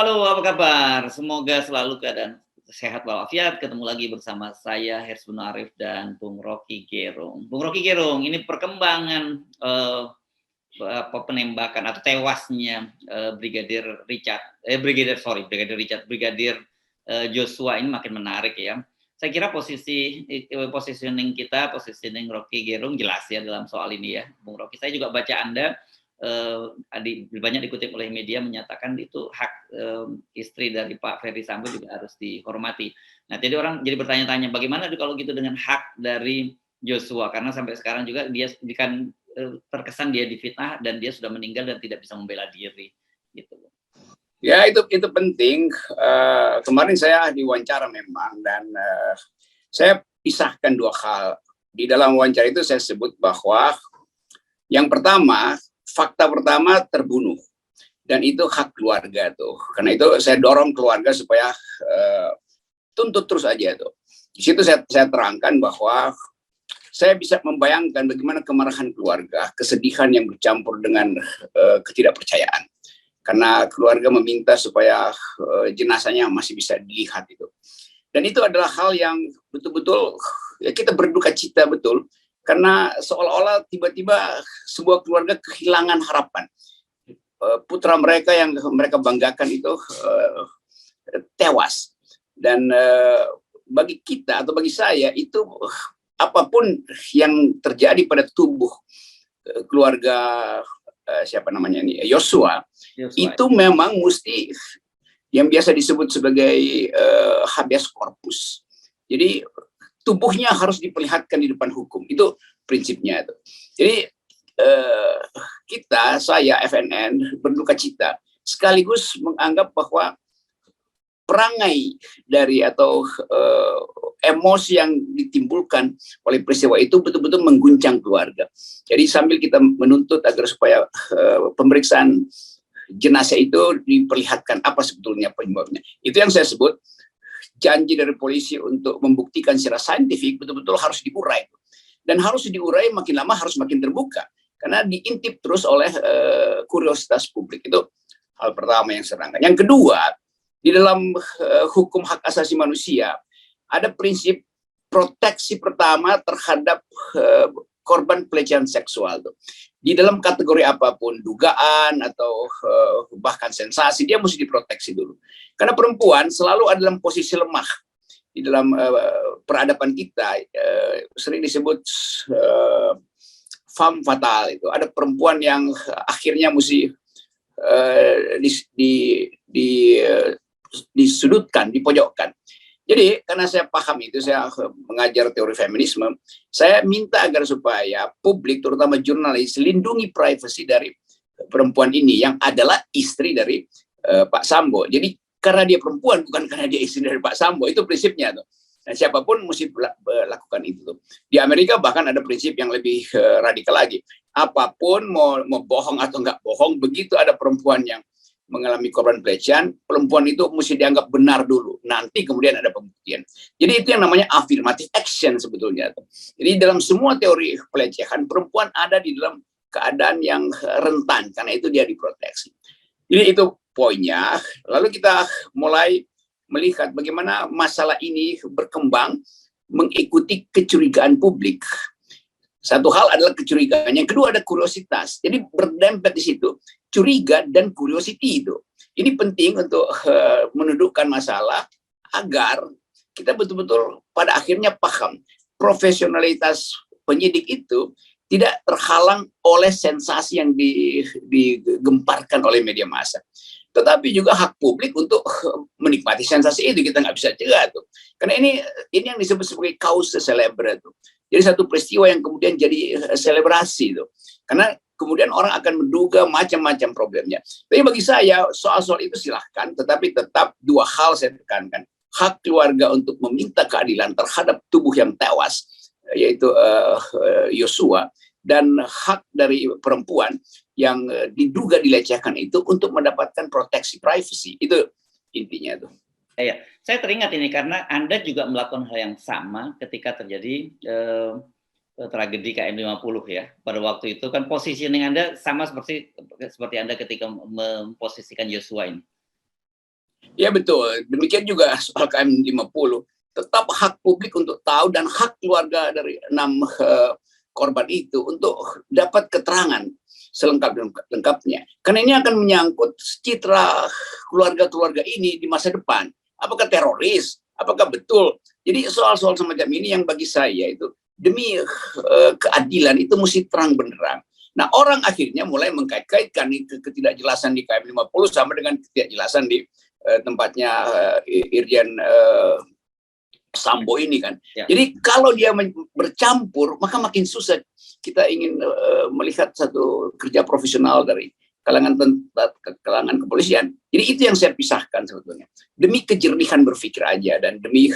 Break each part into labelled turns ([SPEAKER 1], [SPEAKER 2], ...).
[SPEAKER 1] halo, apa kabar? Semoga selalu keadaan sehat walafiat. Ketemu lagi bersama saya Hersbun Arif dan Bung Rocky Gerung. Bung Rocky Gerung, ini perkembangan penembakan atau tewasnya Brigadir Joshua ini makin menarik ya. Saya kira positioning Rocky Gerung jelas ya dalam soal ini ya, Bung Rocky. Saya juga baca Anda banyak dikutip oleh media menyatakan itu hak istri dari Pak Ferdy Sambo juga harus dihormati. Nah, jadi orang jadi bertanya-tanya bagaimana kalau gitu dengan hak dari Joshua, karena sampai sekarang juga dia kan terkesan dia difitnah dan dia sudah meninggal dan tidak bisa membela diri gitu.
[SPEAKER 2] Ya, itu penting. Kemarin saya diwawancara memang, dan saya pisahkan dua hal. Di dalam wawancara itu saya sebut bahwa yang pertama, fakta pertama terbunuh, dan itu hak keluarga tuh. Karena itu saya dorong keluarga supaya tuntut terus aja tuh. Di situ saya terangkan bahwa saya bisa membayangkan bagaimana kemarahan keluarga, kesedihan yang bercampur dengan ketidakpercayaan. Karena keluarga meminta supaya jenazahnya masih bisa dilihat itu. Dan itu adalah hal yang betul-betul ya kita berduka cita betul. Karena seolah-olah tiba-tiba sebuah keluarga kehilangan harapan. Putra mereka yang mereka banggakan itu tewas. Dan bagi kita atau bagi saya itu apapun yang terjadi pada tubuh keluarga Joshua itu memang mesti yang biasa disebut sebagai habeas corpus. Jadi tubuhnya harus diperlihatkan di depan hukum, itu prinsipnya itu. Jadi saya FNN berduka cita sekaligus menganggap bahwa perangai dari atau emosi yang ditimbulkan oleh peristiwa itu betul-betul mengguncang keluarga. Jadi sambil kita menuntut agar supaya pemeriksaan jenazah itu diperlihatkan apa sebetulnya penyebabnya. Itu yang saya sebut janji dari polisi untuk membuktikan secara saintifik betul-betul harus diurai. Dan harus diurai makin lama harus makin terbuka. Karena diintip terus oleh kuriositas publik. Itu hal pertama yang serangga. Yang kedua, di dalam hukum hak asasi manusia, ada prinsip proteksi pertama terhadap korban pelecehan seksual. Di dalam kategori apapun, dugaan atau bahkan sensasi, dia mesti diproteksi dulu. Karena perempuan selalu ada dalam posisi lemah. Di dalam peradaban kita, sering disebut femme fatale. Itu ada perempuan yang akhirnya mesti disudutkan, dipojokkan. Jadi karena saya paham itu, saya mengajar teori feminisme, saya minta agar supaya publik, terutama jurnalis, lindungi privasi dari perempuan ini yang adalah istri dari Pak Sambo. Jadi karena dia perempuan, bukan karena dia istri dari Pak Sambo, itu prinsipnya tuh. Dan siapapun mesti melakukan itu tuh. Di Amerika bahkan ada prinsip yang lebih radikal lagi. Apapun mau bohong atau nggak bohong, begitu ada perempuan yang mengalami korban pelecehan, perempuan itu mesti dianggap benar dulu, nanti kemudian ada pembuktian. Jadi itu yang namanya affirmative action sebetulnya. Jadi dalam semua teori pelecehan, perempuan ada di dalam keadaan yang rentan, karena itu dia diproteksi. Jadi itu poinnya. Lalu kita mulai melihat bagaimana masalah ini berkembang mengikuti kecurigaan publik. Satu hal adalah kecurigaan, yang kedua ada kuriositas. Jadi berdempet di situ, curiga dan curiosity itu. Ini penting untuk menundukkan masalah agar kita betul-betul pada akhirnya paham profesionalitas penyidik itu tidak terhalang oleh sensasi yang digemparkan oleh media massa. Tetapi juga hak publik untuk menikmati sensasi itu, kita nggak bisa cegah tuh. Karena ini yang disebut sebagai causa célèbre tuh. Jadi satu peristiwa yang kemudian jadi selebrasi tuh. Karena kemudian orang akan menduga macam-macam problemnya. Tapi bagi saya soal-soal itu silahkan, tetapi tetap dua hal saya tekankan. Hak keluarga untuk meminta keadilan terhadap tubuh yang tewas, yaitu Joshua, dan hak dari perempuan yang diduga dilecehkan itu untuk mendapatkan proteksi privacy. Itu intinya tuh.
[SPEAKER 1] Iya, saya teringat ini karena Anda juga melakukan hal yang sama ketika terjadi tragedi KM50 ya. Pada waktu itu kan positioning Anda sama seperti Anda ketika memposisikan Joshua ini.
[SPEAKER 2] Ya betul, demikian juga soal KM 50. Tetap hak publik untuk tahu dan hak keluarga dari 6 korban itu untuk dapat keterangan selengkap-lengkapnya. Karena ini akan menyangkut citra keluarga-keluarga ini di masa depan. Apakah teroris? Apakah betul? Jadi soal-soal semacam ini yang bagi saya itu demi keadilan itu mesti terang benderang. Nah, orang akhirnya mulai mengkait-kaitkan ketidakjelasan di KM 50 sama dengan ketidakjelasan di tempatnya Irjen Sambo ini kan. Ya. Jadi kalau dia bercampur, maka makin susah. Kita ingin melihat satu kerja profesional dari kalangan kepolisian. Jadi itu yang saya pisahkan sebetulnya. Demi kejernihan berpikir aja dan demi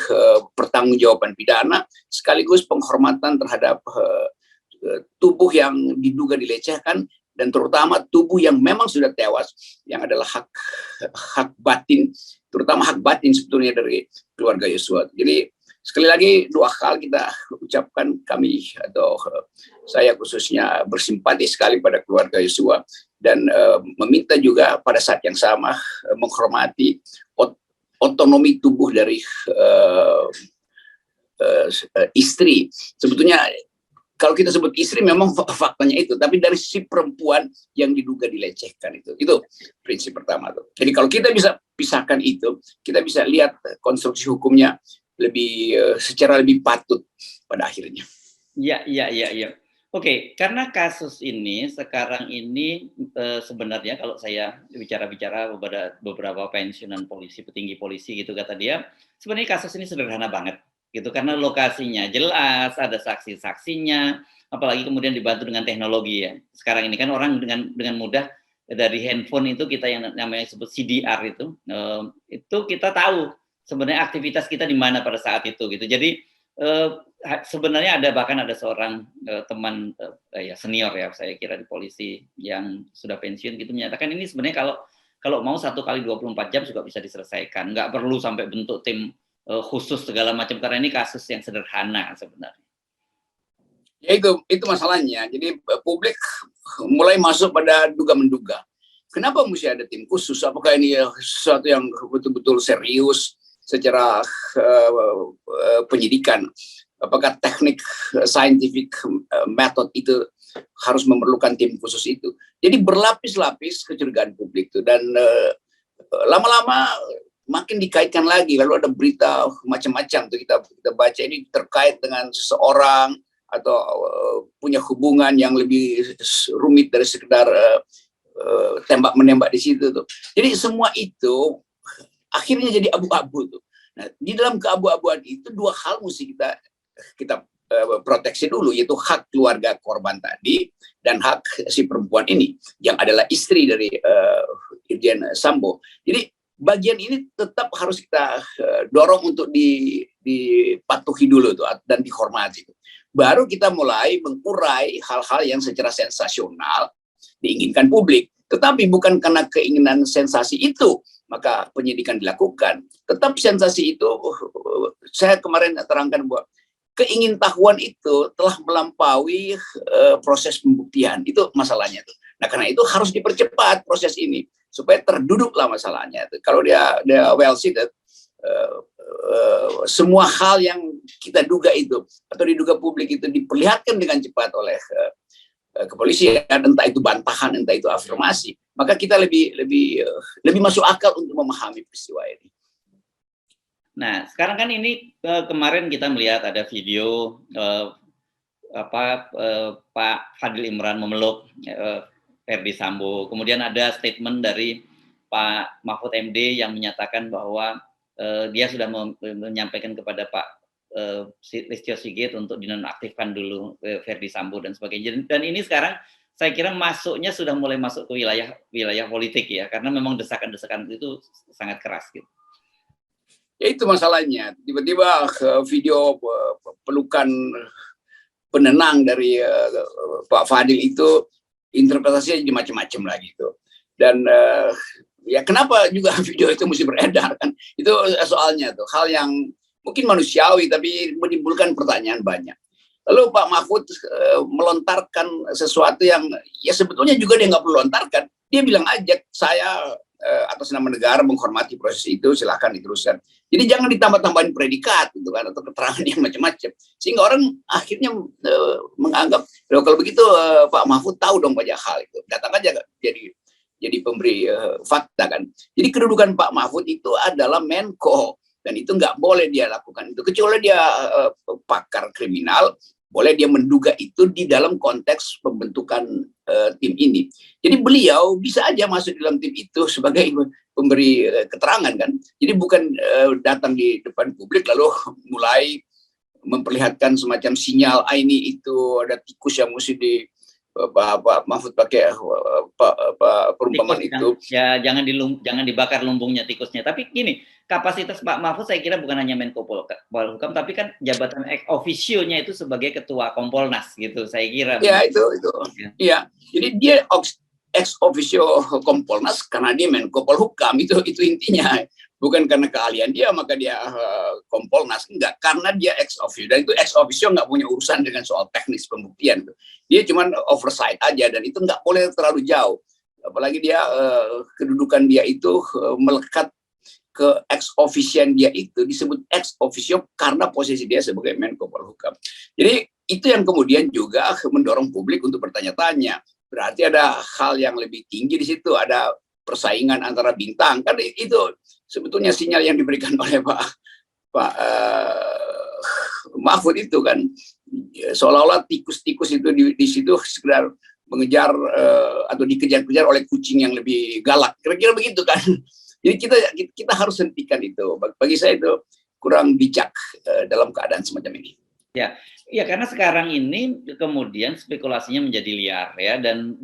[SPEAKER 2] pertanggungjawaban pidana, sekaligus penghormatan terhadap tubuh yang diduga dilecehkan, dan terutama tubuh yang memang sudah tewas, yang adalah hak batin, terutama hak batin sebetulnya dari keluarga Yosua. Jadi sekali lagi dua hal kita ucapkan, kami atau saya khususnya bersimpati sekali pada keluarga Yosua dan meminta juga pada saat yang sama menghormati otonomi tubuh dari istri. Sebetulnya kalau kita sebut istri memang faktanya itu, tapi dari sisi perempuan yang diduga dilecehkan itu prinsip pertama tuh. Jadi kalau kita bisa pisahkan itu, kita bisa lihat konstruksi hukumnya lebih secara lebih patut pada akhirnya.
[SPEAKER 1] Iya. Oke, karena kasus ini sekarang ini sebenarnya kalau saya bicara kepada beberapa pensiunan polisi, petinggi polisi gitu kata dia, sebenarnya kasus ini sederhana banget. Gitu, karena lokasinya jelas, ada saksi-saksinya, apalagi kemudian dibantu dengan teknologi ya. Sekarang ini kan orang dengan mudah dari handphone itu kita yang namanya sebut CDR itu kita tahu sebenarnya aktivitas kita di mana pada saat itu gitu. Jadi sebenarnya bahkan ada seorang teman ya senior ya saya kira di polisi yang sudah pensiun gitu menyatakan ini sebenarnya kalau mau 1 kali 24 jam juga bisa diselesaikan, nggak perlu sampai bentuk tim khusus segala macam, karena ini kasus yang sederhana sebenarnya.
[SPEAKER 2] Ya itu masalahnya. Jadi publik mulai masuk pada duga-menduga. Kenapa mesti ada tim khusus? Apakah ini sesuatu yang betul-betul serius secara penyidikan? Apakah teknik scientific method itu harus memerlukan tim khusus itu? Jadi berlapis-lapis kecurigaan publik itu, dan lama-lama makin dikaitkan lagi, lalu ada berita macam-macam tuh kita baca ini terkait dengan seseorang atau punya hubungan yang lebih rumit dari sekedar tembak menembak di situ tuh. Jadi semua itu akhirnya jadi abu-abu tuh. Nah, di dalam keabu-abuan itu dua hal mesti kita proteksi dulu, yaitu hak keluarga korban tadi dan hak si perempuan ini yang adalah istri dari Irjen Sambo. Jadi bagian ini tetap harus kita dorong untuk dipatuhi dulu tuh dan dihormati. Baru kita mulai mengurai hal-hal yang secara sensasional diinginkan publik. Tetapi bukan karena keinginan sensasi itu maka penyidikan dilakukan. Tetap sensasi itu, saya kemarin terangkan bahwa keingintahuan itu telah melampaui proses pembuktian. Itu masalahnya tuh. Nah, karena itu harus dipercepat proses ini supaya terduduklah masalahnya. Kalau dia well seated, semua hal yang kita duga itu atau diduga publik itu diperlihatkan dengan cepat oleh kepolisian, entah itu bantahan, entah itu afirmasi, maka kita lebih masuk akal untuk memahami peristiwa ini.
[SPEAKER 1] Nah, sekarang kan ini kemarin kita melihat ada video Pak Fadil Imran memeluk Ferdi Sambo. Kemudian ada statement dari Pak Mahfud MD yang menyatakan bahwa dia sudah menyampaikan kepada Pak Listio Sigit untuk dinonaktifkan dulu Ferdi Sambo dan sebagainya. Dan ini sekarang saya kira masuknya sudah mulai masuk ke wilayah politik ya, karena memang desakan-desakan itu sangat keras gitu.
[SPEAKER 2] Ya itu masalahnya. Tiba-tiba video pelukan penenang dari Pak Fadil itu interpretasinya jadi macam-macam lagi itu. Dan ya kenapa juga video itu mesti beredar kan? Itu soalnya tuh hal yang mungkin manusiawi tapi menimbulkan pertanyaan banyak. Lalu Pak Mahfud melontarkan sesuatu yang ya sebetulnya juga dia nggak perlu lontarkan. Dia bilang aja saya atas nama negara menghormati proses itu, silahkan diteruskan. Jadi jangan ditambah-tambahin predikat gitu kan, atau keterangan yang macam-macam, sehingga orang akhirnya menganggap kalau begitu Pak Mahfud tahu dong banyak hal itu, datang aja jadi pemberi fakta kan. Jadi kedudukan Pak Mahfud itu adalah Menko, dan itu nggak boleh dia lakukan itu, kecuali dia pakar kriminal, boleh dia menduga itu di dalam konteks pembentukan tim ini. Jadi beliau bisa aja masuk di dalam tim itu sebagai pemberi keterangan kan. Jadi bukan datang di depan publik lalu mulai memperlihatkan semacam sinyal ini itu ada tikus yang mesti di Pak Mahfud pakai perumpamaan itu.
[SPEAKER 1] Ya jangan dibakar lumbungnya tikusnya. Tapi gini, kapasitas Pak Mahfud saya kira bukan hanya Menko Polhukam, tapi kan jabatan ex officio-nya itu sebagai ketua Kompolnas gitu. Saya kira.
[SPEAKER 2] Ya itu. Iya. Jadi dia ex officio Kompolnas karena dia Menko Polhukam, itu intinya. Bukan karena keahlian dia maka dia Kompolnas, enggak, karena dia ex officio, dan itu ex officio nggak punya urusan dengan soal teknis pembuktian. Dia cuma oversight aja, dan itu nggak boleh terlalu jauh, apalagi dia kedudukan dia itu melekat ke ex offician, dia itu disebut ex officio karena posisi dia sebagai Menko Polhukam. Jadi itu yang kemudian juga mendorong publik untuk bertanya-tanya, berarti ada hal yang lebih tinggi di situ, ada persaingan antara bintang kan. Itu sebetulnya sinyal yang diberikan oleh Pak Mahfud itu kan, seolah-olah tikus-tikus itu di situ sekedar mengejar atau dikejar-kejar oleh kucing yang lebih galak, kira-kira begitu kan. Jadi kita harus hentikan itu. Bagi saya itu kurang bijak dalam keadaan semacam ini.
[SPEAKER 1] Ya, karena sekarang ini kemudian spekulasinya menjadi liar ya, dan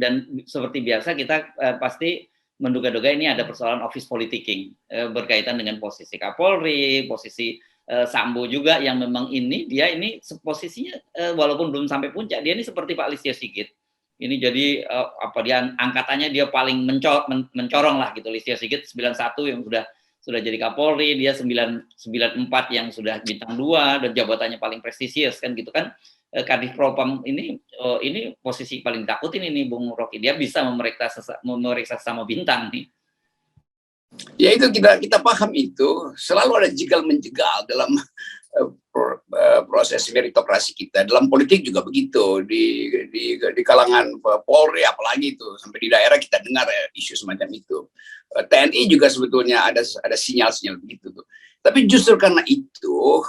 [SPEAKER 1] seperti biasa kita pasti menduga-duga ini ada persoalan office politicking berkaitan dengan posisi Kapolri, posisi Sambo juga, yang memang dia ini posisinya walaupun belum sampai puncak, dia ini seperti Pak Listio Sigit. Ini jadi dia angkatannya dia paling mencorong lah gitu. Listio Sigit 91 yang sudah jadi Kapolri, dia 94 yang sudah bintang 2 dan jabatannya paling prestisius kan gitu kan. Kadif Propam ini posisi paling takutin ini Bung Rocky, dia bisa memeriksa sama bintang nih.
[SPEAKER 2] Ya itu kita paham, itu selalu ada jegal menjegal dalam proses meritokrasi kita. Dalam politik juga begitu, di kalangan Polri apalagi itu, sampai di daerah kita dengar isu semacam itu. TNI juga sebetulnya ada sinyal-sinyal begitu tuh. Tapi justru karena itu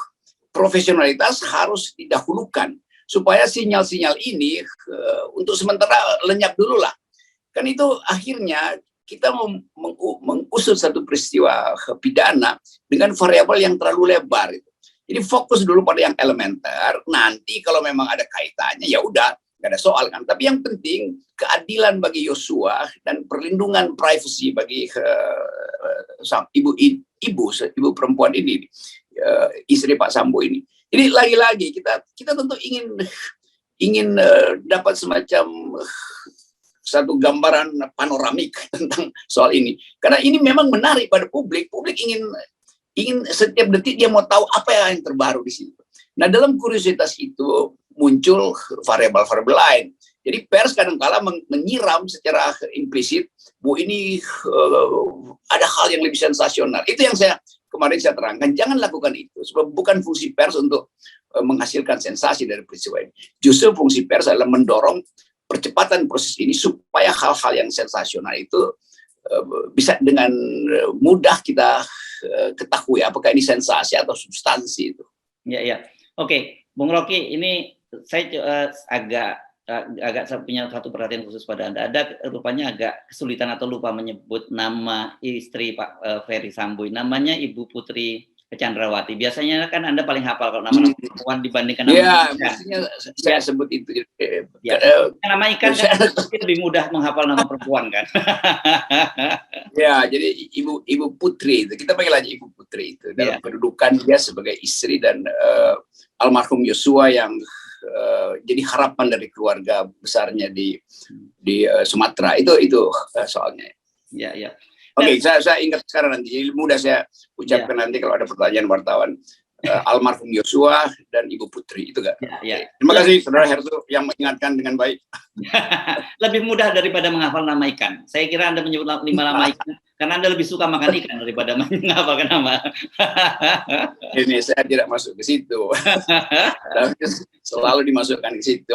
[SPEAKER 2] profesionalitas harus didahulukan supaya sinyal-sinyal ini untuk sementara lenyap dulu lah. Kan itu akhirnya kita mengusut satu peristiwa pidana dengan variabel yang terlalu lebar. Jadi fokus dulu pada yang elementer. Nanti kalau memang ada kaitannya ya udah, nggak ada soal kan. Tapi yang penting keadilan bagi Yosua dan perlindungan privasi bagi ibu perempuan ini, istri Pak Sambo ini. Jadi lagi-lagi kita tentu ingin dapat semacam satu gambaran panoramik tentang soal ini, karena ini memang menarik pada publik. Publik ingin setiap detik dia mau tahu apa yang terbaru di situ. Nah, dalam kuriositas itu muncul variabel-variabel lain. Jadi pers kadang-kala menyiram secara implisit bahwa ini ada hal yang lebih sensasional. Itu yang kemarin saya terangkan, jangan lakukan itu, sebab bukan fungsi pers untuk menghasilkan sensasi dari peristiwa ini. Justru fungsi pers adalah mendorong percepatan proses ini supaya hal-hal yang sensasional itu bisa dengan mudah kita ketahui apakah ini sensasi atau substansi itu.
[SPEAKER 1] Ya. Oke, Bung Rocky, ini saya agak punya satu perhatian khusus pada Anda. Ada rupanya agak kesulitan atau lupa menyebut nama istri Pak Ferry Sambo. Namanya Ibu Putri Chandrawati. Biasanya kan Anda paling hafal kalau nama perempuan dibandingkan nama ikan. Biasanya saya sebut itu. Nama ikan kan lebih mudah menghafal nama perempuan kan.
[SPEAKER 2] Ya, jadi Ibu Putri itu kita panggil aja Ibu Putri itu dalam kedudukan dia sebagai istri dan almarhum Yosua yang jadi harapan dari keluarga besarnya di Sumatera. Itu soalnya. Ya. Oke, saya ingat sekarang nanti, jadi mudah saya ucapkan nanti kalau ada pertanyaan wartawan. almarhum Yosua dan Ibu Putri, itu gak?
[SPEAKER 1] Ya.
[SPEAKER 2] Terima kasih Saudara Hertu yang mengingatkan dengan baik.
[SPEAKER 1] Lebih mudah daripada menghafal nama ikan. Saya kira Anda menyebut 5 nama ikan karena Anda lebih suka makan ikan daripada menghafalkan nama.
[SPEAKER 2] Ini saya tidak masuk ke situ. Tapi selalu dimasukkan ke situ.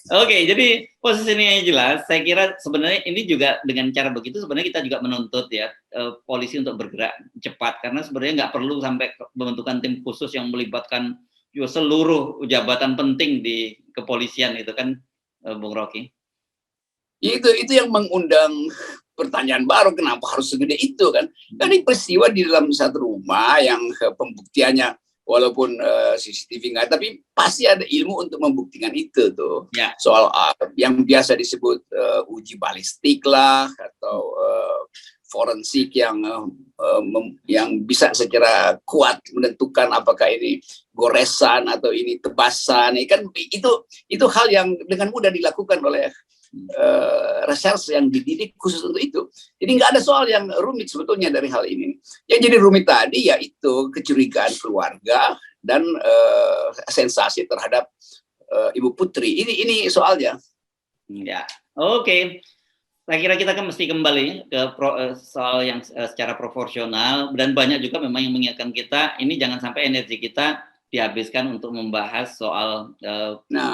[SPEAKER 2] Oke,
[SPEAKER 1] jadi posisinya jelas. Saya kira sebenarnya ini juga dengan cara begitu sebenarnya kita juga menuntut ya polisi untuk bergerak cepat, karena sebenarnya nggak perlu sampai pembentukan tim khusus yang melibatkan seluruh jabatan penting di kepolisian itu kan, Bung Rocky.
[SPEAKER 2] Itu yang mengundang pertanyaan baru, kenapa harus segede itu kan? Ini peristiwa di dalam satu rumah yang pembuktiannya walaupun CCTV nggak, tapi pasti ada ilmu untuk membuktikan itu tuh.
[SPEAKER 1] Ya.
[SPEAKER 2] Soal yang biasa disebut uji balistik lah, atau forensik yang bisa secara kuat menentukan apakah ini goresan atau ini tebasan. Kan itu hal yang dengan mudah dilakukan oleh reserse yang dididik khusus untuk itu. Jadi nggak ada soal yang rumit sebetulnya dari hal ini. Yang jadi rumit tadi yaitu kecurigaan keluarga dan sensasi terhadap Ibu Putri. Ini soalnya.
[SPEAKER 1] Ya, oke. Saya kira kita kan mesti kembali ke soal yang secara proporsional, dan banyak juga memang yang mengingatkan kita ini jangan sampai energi kita dihabiskan untuk membahas soal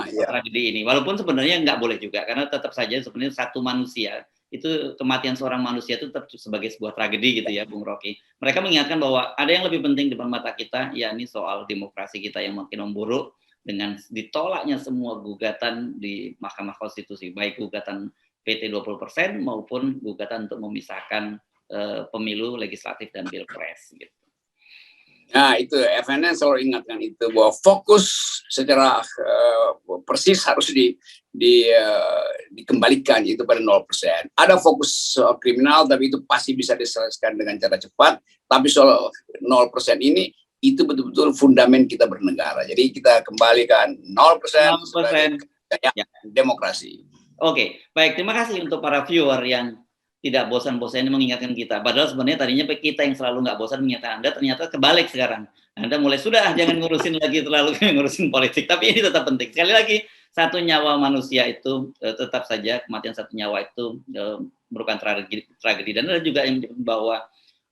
[SPEAKER 1] tragedi ini. Walaupun sebenarnya nggak boleh juga, karena tetap saja sebenarnya satu manusia, itu kematian seorang manusia itu tetap sebagai sebuah tragedi gitu ya, Bung Rocky. Mereka mengingatkan bahwa ada yang lebih penting di depan mata kita, yakni soal demokrasi kita yang makin memburuk dengan ditolaknya semua gugatan di Mahkamah Konstitusi, baik gugatan PT 20% maupun gugatan untuk memisahkan pemilu legislatif dan pilpres gitu.
[SPEAKER 2] Nah itu FNN selalu ingatkan itu, bahwa fokus secara persis harus dikembalikan itu pada 0%. Ada fokus soal kriminal, tapi itu pasti bisa diselesaikan dengan cara cepat. Tapi soal 0% ini itu betul-betul fundament kita bernegara. Jadi kita kembalikan 0% sebagai demokrasi.
[SPEAKER 1] Oke, baik, terima kasih untuk para viewer yang tidak bosan-bosannya mengingatkan kita. Padahal sebenarnya tadinya kita yang selalu nggak bosan mengingatkan Anda, ternyata kebalik sekarang. Anda mulai sudah jangan ngurusin lagi terlalu ngurusin politik, tapi ini tetap penting. Sekali lagi, satu nyawa manusia itu tetap saja, kematian satu nyawa itu merupakan tragedi. Dan ada juga yang bahwa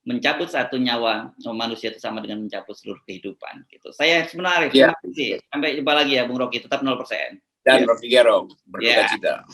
[SPEAKER 1] mencabut satu nyawa manusia itu sama dengan mencabut seluruh kehidupan. Gitu. Saya sebenarnya terima kasih. Sampai jumpa lagi ya, Bung Rocky. Tetap 0%.
[SPEAKER 2] Dan Rocky Gerung, berduka cita.